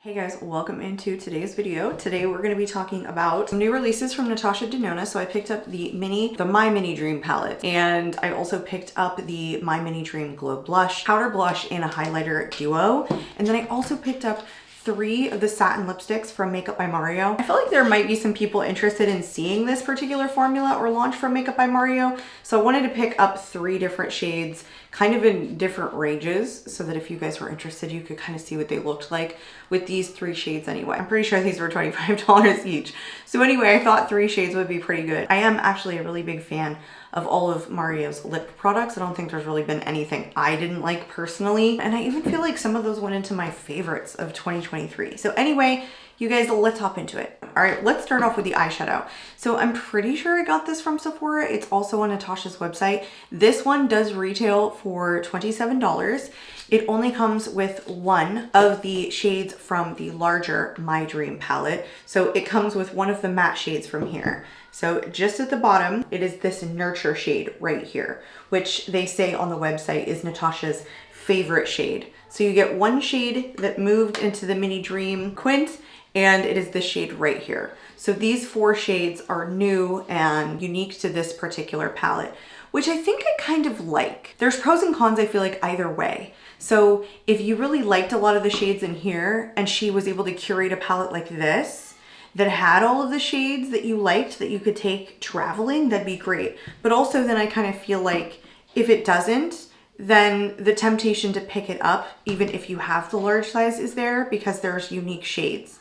Hey guys, welcome into today's video. Today we're going to be talking about some new releases from Natasha Denona. So I picked up the My Mini Dream palette, and I also picked up the My Mini Dream Glow Blush, powder blush, and a highlighter duo. And then I also picked up 3 of the satin lipsticks from Makeup by Mario. I feel like there might be some people interested in seeing this particular formula or launch from Makeup by Mario. So I wanted to pick up 3 different shades, kind of in different ranges, so that if you guys were interested, you could kind of see what they looked like with these 3 shades anyway. I'm pretty sure these were $25 each. So anyway, I thought 3 shades would be pretty good. I am actually a really big fan of all of Mario's lip products. I don't think there's really been anything I didn't like personally. And I even feel like some of those went into my favorites of 2023. So anyway, you guys, let's hop into it. All right, let's start off with the eyeshadow. So I'm pretty sure I got this from Sephora. It's also on Natasha's website. This one does retail for $27. It only comes with 1 of the shades from the larger My Dream palette. So it comes with 1 of the matte shades from here. So just at the bottom, it is this Nurture shade right here, which they say on the website is Natasha's favorite shade. So you get 1 shade that moved into the Mini Dream Quint, and it is this shade right here. So these 4 shades are new and unique to this particular palette, which I think I kind of like. There's pros and cons, I feel like, either way. So if you really liked a lot of the shades in here and she was able to curate a palette like this that had all of the shades that you liked that you could take traveling, that'd be great. But also then I kind of feel like if it doesn't, then the temptation to pick it up, even if you have the large size, is there because there's unique shades.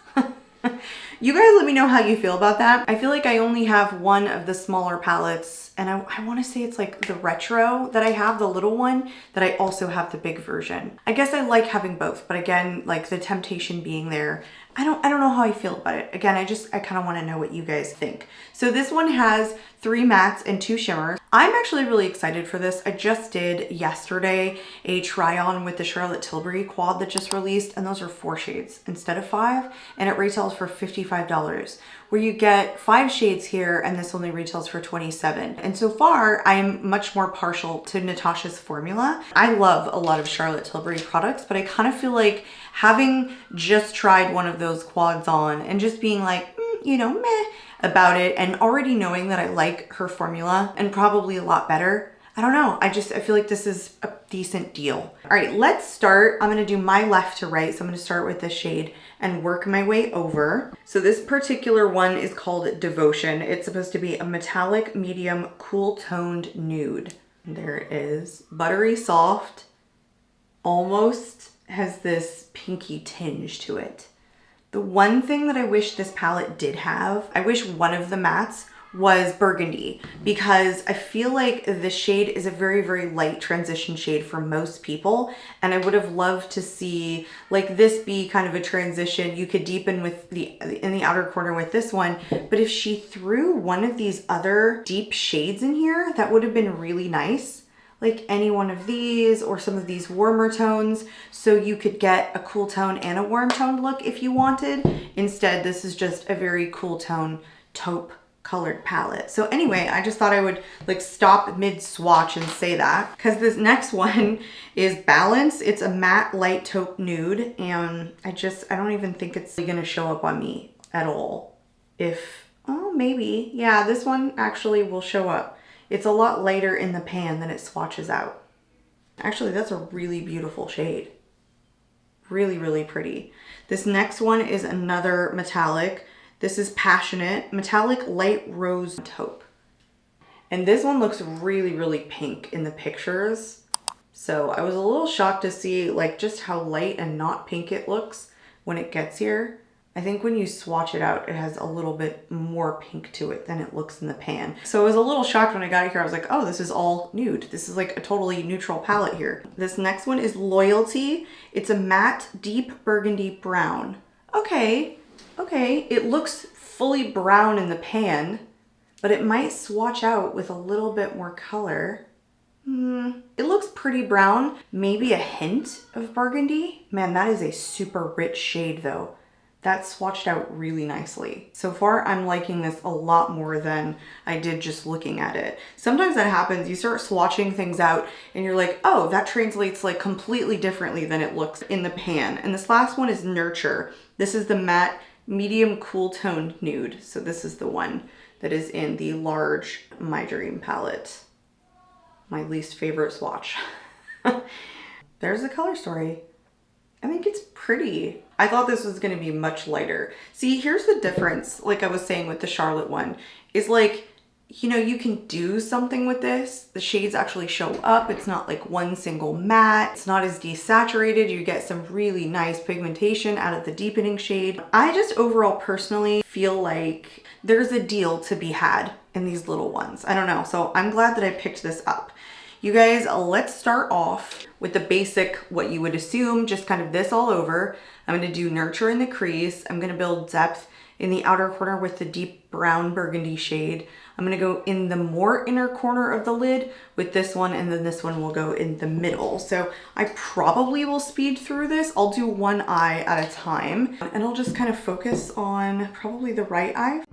You guys let me know how you feel about that. I feel like I only have 1 of the smaller palettes, and I want to say it's like the retro that I have, the little one, that I also have the big version. I guess I like having both, but again, like the temptation being there, I don't know how I feel about it. Again, I kind of want to know what you guys think. So this one has 3 mattes and 2 shimmers. I'm actually really excited for this. I just did yesterday a try on with the Charlotte Tilbury quad that just released, and those are 4 shades instead of 5, and it retails for $55, where you get 5 shades here and this only retails for $27. And so far, I'm much more partial to Natasha's formula. I love a lot of Charlotte Tilbury products, but I kind of feel like having just tried one of those quads on and just being like, you know, meh about it, and already knowing that I like her formula and probably a lot better, I don't know. I feel like this is a decent deal. All right, let's start. I'm gonna do my left to right. So I'm gonna start with this shade and work my way over. So this particular one is called Devotion. It's supposed to be a metallic medium cool toned nude. There it is. Buttery soft, almost has this pinky tinge to it. The one thing that I wish this palette did have, I wish one of the mattes was burgundy, because I feel like the shade is a very, very light transition shade for most people. And I would have loved to see like this be kind of a transition. You could deepen with in the outer corner with this one, but if she threw one of these other deep shades in here, that would have been really nice. Like any one of these or some of these warmer tones, so you could get a cool tone and a warm tone look if you wanted. Instead, this is just a very cool tone taupe colored palette. So anyway, I just thought I would like stop mid swatch and say that, because this next one is Balance. It's a matte light taupe nude, and I don't even think it's gonna show up on me at all. Oh, maybe. Yeah, this one actually will show up. It's a lot lighter in the pan than it swatches out. Actually, that's a really beautiful shade. Really, really pretty. This next one is another metallic. This is Passionate, metallic light rose taupe. And this one looks really, really pink in the pictures. So I was a little shocked to see like just how light and not pink it looks when it gets here. I think when you swatch it out, it has a little bit more pink to it than it looks in the pan. So I was a little shocked when I got it here. I was like, oh, this is all nude. This is like a totally neutral palette here. This next one is Loyalty. It's a matte deep burgundy brown. Okay, it looks fully brown in the pan, but it might swatch out with a little bit more color. It looks pretty brown, maybe a hint of burgundy. Man, that is a super rich shade though. that swatched out really nicely. So far, I'm liking this a lot more than I did just looking at it. Sometimes that happens, you start swatching things out and you're like, oh, that translates like completely differently than it looks in the pan. And this last one is Nurture. This is the matte medium cool toned nude. So this is the one that is in the large My Dream palette. My least favorite swatch. There's the color story. I think it's pretty. I thought this was gonna be much lighter. See, here's the difference, like I was saying with the Charlotte one, is like, you know, you can do something with this. The shades actually show up. It's not like one single matte. It's not as desaturated. You get some really nice pigmentation out of the deepening shade. I just overall personally feel like there's a deal to be had in these little ones. I don't know, so I'm glad that I picked this up. You guys, let's start off with the basic, what you would assume, just kind of this all over. I'm gonna do Nurture in the crease. I'm gonna build depth in the outer corner with the deep brown burgundy shade. I'm gonna go in the more inner corner of the lid with this one, and then this one will go in the middle. So I probably will speed through this. I'll do one eye at a time, and I'll just kind of focus on probably the right eye.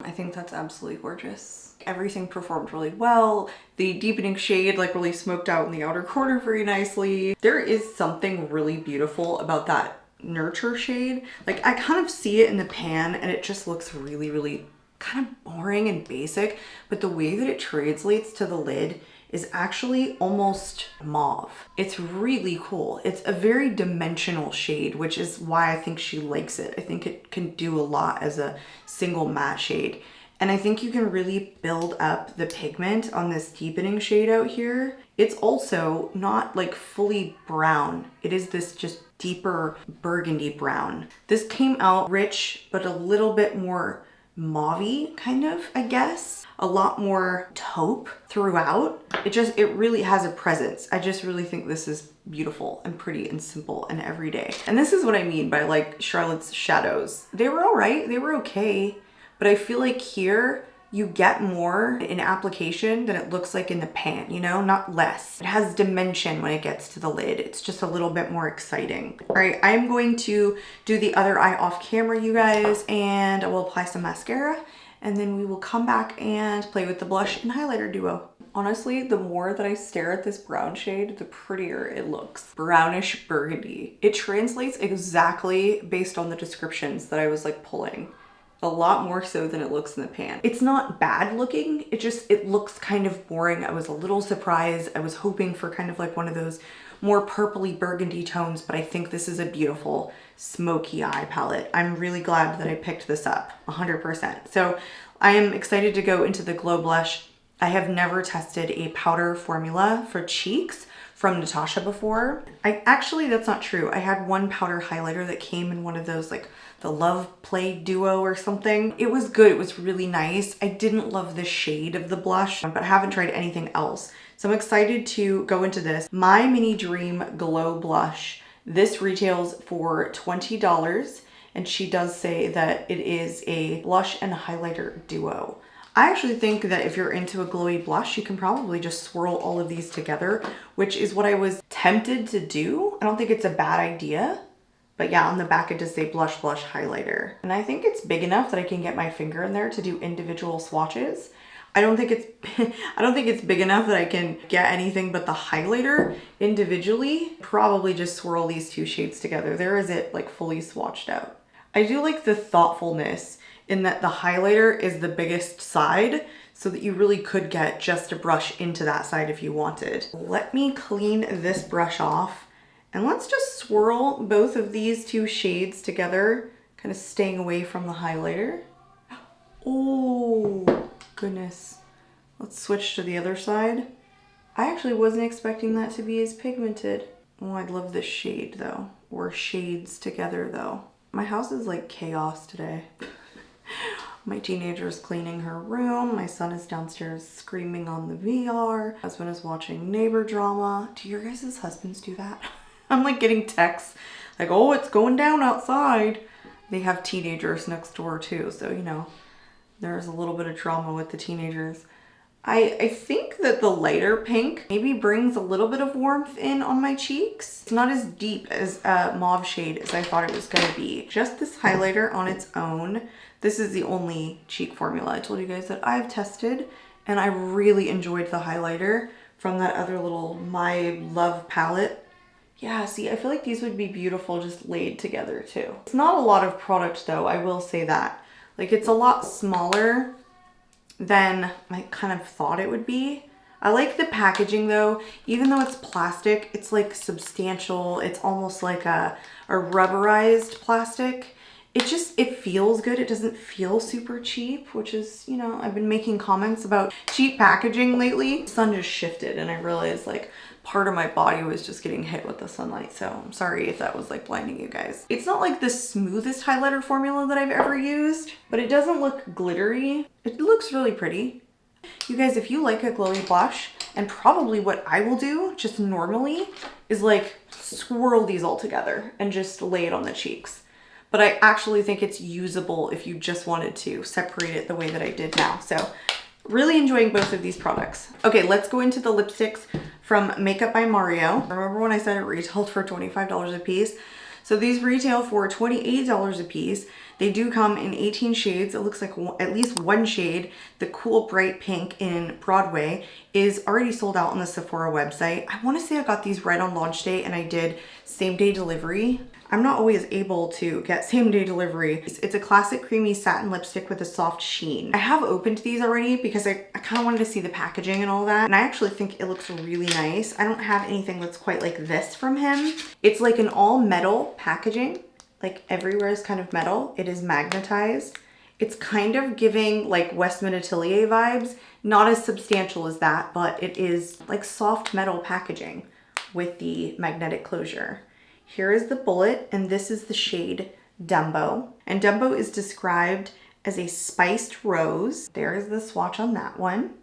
I think that's absolutely gorgeous. Everything performed really well. The deepening shade like really smoked out in the outer corner very nicely. There is something really beautiful about that Nurture shade. Like I kind of see it in the pan and it just looks really, really kind of boring and basic, but the way that it translates to the lid is actually almost mauve. It's really cool. It's a very dimensional shade, which is why I think she likes it. I think it can do a lot as a single matte shade. And I think you can really build up the pigment on this deepening shade out here. It's also not like fully brown. It is this just deeper burgundy brown. This came out rich, but a little bit more mauve-y kind of, I guess. A lot more taupe throughout. It really has a presence. I just really think this is beautiful and pretty and simple and everyday. And this is what I mean by like Charlotte's shadows. They were all right, they were okay, but I feel like here you get more in application than it looks like in the pan, you know, not less. It has dimension when it gets to the lid. It's just a little bit more exciting. All right, I'm going to do the other eye off camera, you guys, and I will apply some mascara, and then we will come back and play with the blush and highlighter duo. Honestly, the more that I stare at this brown shade, the prettier it looks. Brownish burgundy. It translates exactly based on the descriptions that I was like pulling. A lot more so than it looks in the pan. It's not bad looking, it looks kind of boring. I was a little surprised. I was hoping for kind of like one of those more purpley burgundy tones, but I think this is a beautiful smoky eye palette. I'm really glad that I picked this up, 100%. So I am excited to go into the Glow Blush. I have never tested a powder formula for cheeks from Natasha before. That's not true. I had one powder highlighter that came in one of those like the Love Play Duo or something. It was good, it was really nice. I didn't love the shade of the blush, but I haven't tried anything else. So I'm excited to go into this. My Mini Dream Glow Blush. This retails for $20, and she does say that it is a blush and highlighter duo. I actually think that if you're into a glowy blush, you can probably just swirl all of these together, which is what I was tempted to do. I don't think it's a bad idea, but yeah, on the back it does say blush, blush, highlighter. And I think it's big enough that I can get my finger in there to do individual swatches. I don't think it's I don't think it's big enough that I can get anything but the highlighter individually. Probably just swirl these two shades together. There is it like fully swatched out. I do like the thoughtfulness in that the highlighter is the biggest side so that you really could get just a brush into that side if you wanted. Let me clean this brush off and let's just swirl both of these two shades together, kind of staying away from the highlighter. Oh, goodness. Let's switch to the other side. I actually wasn't expecting that to be as pigmented. Oh, I love this shade though, or shades together though. My house is like chaos today. My teenager's cleaning her room. My son is downstairs screaming on the VR. Husband is watching neighbor drama. Do your guys' husbands do that? I'm like getting texts like, oh, it's going down outside. They have teenagers next door too, so you know, there's a little bit of drama with the teenagers. I think that the lighter pink maybe brings a little bit of warmth in on my cheeks. It's not as deep as a mauve shade as I thought it was gonna be. Just this highlighter on its own. This is the only cheek formula I told you guys that I've tested, and I really enjoyed the highlighter from that other little My Love palette. Yeah, see, I feel like these would be beautiful just laid together too. It's not a lot of product though, I will say that. Like, it's a lot smaller than I kind of thought it would be. I like the packaging though. Even though it's plastic, it's like substantial. It's almost like a rubberized plastic. It feels good. It doesn't feel super cheap, which is, you know, I've been making comments about cheap packaging lately. The sun just shifted and I realized like part of my body was just getting hit with the sunlight. So I'm sorry if that was like blinding you guys. It's not like the smoothest highlighter formula that I've ever used, but it doesn't look glittery. It looks really pretty. You guys, if you like a glowy blush, and probably what I will do just normally is like swirl these all together and just lay it on the cheeks. But I actually think it's usable if you just wanted to separate it the way that I did now. So really enjoying both of these products. Okay, let's go into the lipsticks from Makeup by Mario. Remember when I said it retailed for $25 a piece? So these retail for $28 a piece. They do come in 18 shades. It looks like at least one shade, the cool bright pink in Broadway, is already sold out on the Sephora website. I want to say I got these right on launch day and I did same day delivery. I'm not always able to get same day delivery. It's a classic creamy satin lipstick with a soft sheen. I have opened these already because I kind of wanted to see the packaging and all that. And I actually think it looks really nice. I don't have anything that's quite like this from him. It's like an all metal packaging. Like everywhere is kind of metal. It is magnetized. It's kind of giving like Westman Atelier vibes. Not as substantial as that, but it is like soft metal packaging with the magnetic closure. Here is the bullet, and this is the shade Dumbo. And Dumbo is described as a spiced rose. There is the swatch on that one.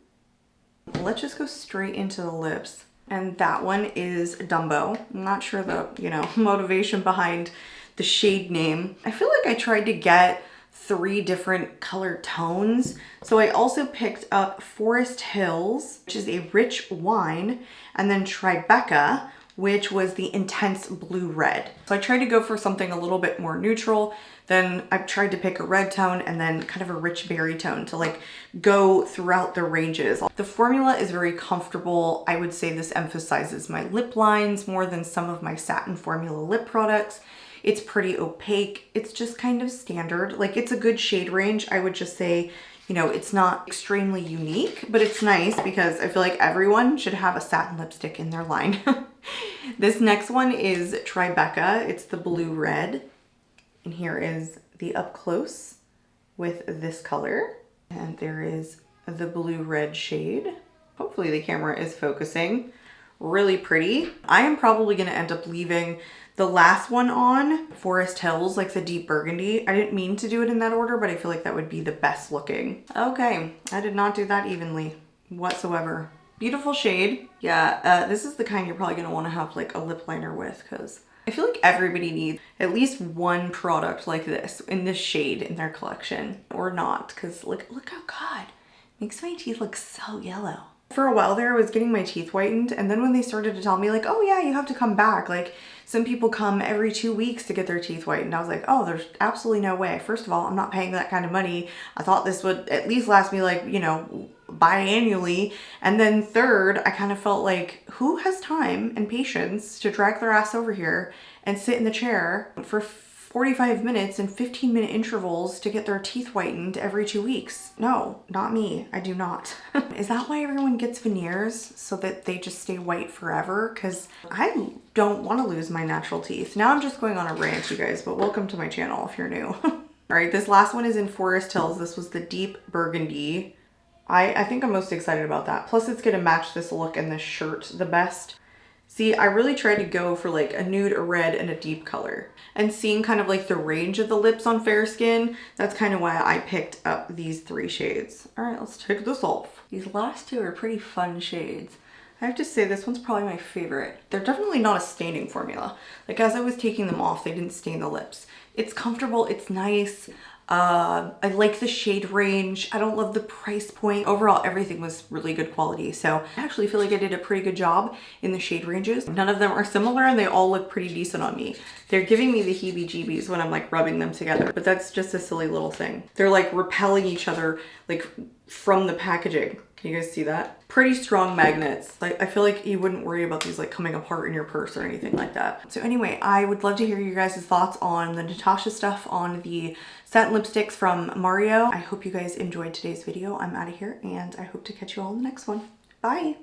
Let's just go straight into the lips. And that one is Dumbo. I'm not sure the, you know, motivation behind the shade name. I feel like I tried to get 3 different color tones. So I also picked up Forest Hills, which is a rich wine, and then Tribeca, which was the intense blue red. So I tried to go for something a little bit more neutral. Then I tried to pick a red tone and then kind of a rich berry tone to like go throughout the ranges. The formula is very comfortable. I would say this emphasizes my lip lines more than some of my satin formula lip products. It's pretty opaque. It's just kind of standard. Like, it's a good shade range. I would just say, you know, it's not extremely unique, but it's nice because I feel like everyone should have a satin lipstick in their line. This next one is Tribeca. It's the blue red. And here is the up close with this color. And there is the blue red shade. Hopefully the camera is focusing. Really pretty. I am probably going to end up leaving the last one on, Forest Hills, like the deep burgundy. I didn't mean to do it in that order, but I feel like that would be the best looking. Okay, I did not do that evenly whatsoever. Beautiful shade. Yeah, this is the kind you're probably gonna wanna have like a lip liner with, because I feel like everybody needs at least one product like this in this shade in their collection, or not, because look how God, makes my teeth look so yellow. For a while there, I was getting my teeth whitened, and then when they started to tell me like, oh yeah, you have to come back, like some people come every 2 weeks to get their teeth whitened. I was like, oh, there's absolutely no way. First of all, I'm not paying that kind of money. I thought this would at least last me like, you know, biannually. And then third, I kind of felt like, who has time and patience to drag their ass over here and sit in the chair for 45 minutes and 15-minute intervals to get their teeth whitened every 2 weeks? No, not me. I do not. Is that why everyone gets veneers? So that they just stay white forever? Because I don't want to lose my natural teeth. Now I'm just going on a rant, you guys, but welcome to my channel if you're new. All right, this last one is in Forest Hills. This was the deep burgundy. I think I'm most excited about that. Plus it's gonna match this look and this shirt the best. See, I really tried to go for like a nude, a red, and a deep color. And seeing kind of like the range of the lips on fair skin, that's kind of why I picked up these 3 shades. All right, let's take this off. These last 2 are pretty fun shades. I have to say this one's probably my favorite. They're definitely not a staining formula. Like as I was taking them off, they didn't stain the lips. It's comfortable, it's nice. I like the shade range. I don't love the price point. Overall, everything was really good quality. So I actually feel like I did a pretty good job in the shade ranges. None of them are similar and they all look pretty decent on me. They're giving me the heebie-jeebies when I'm like rubbing them together, but that's just a silly little thing. They're like repelling each other like from the packaging. Can you guys see that? Pretty strong magnets. Like I feel like you wouldn't worry about these like coming apart in your purse or anything like that. So anyway, I would love to hear you guys' thoughts on the Natasha stuff, on the satin lipsticks from Mario. I hope you guys enjoyed today's video. I'm out of here and I hope to catch you all in the next one. Bye.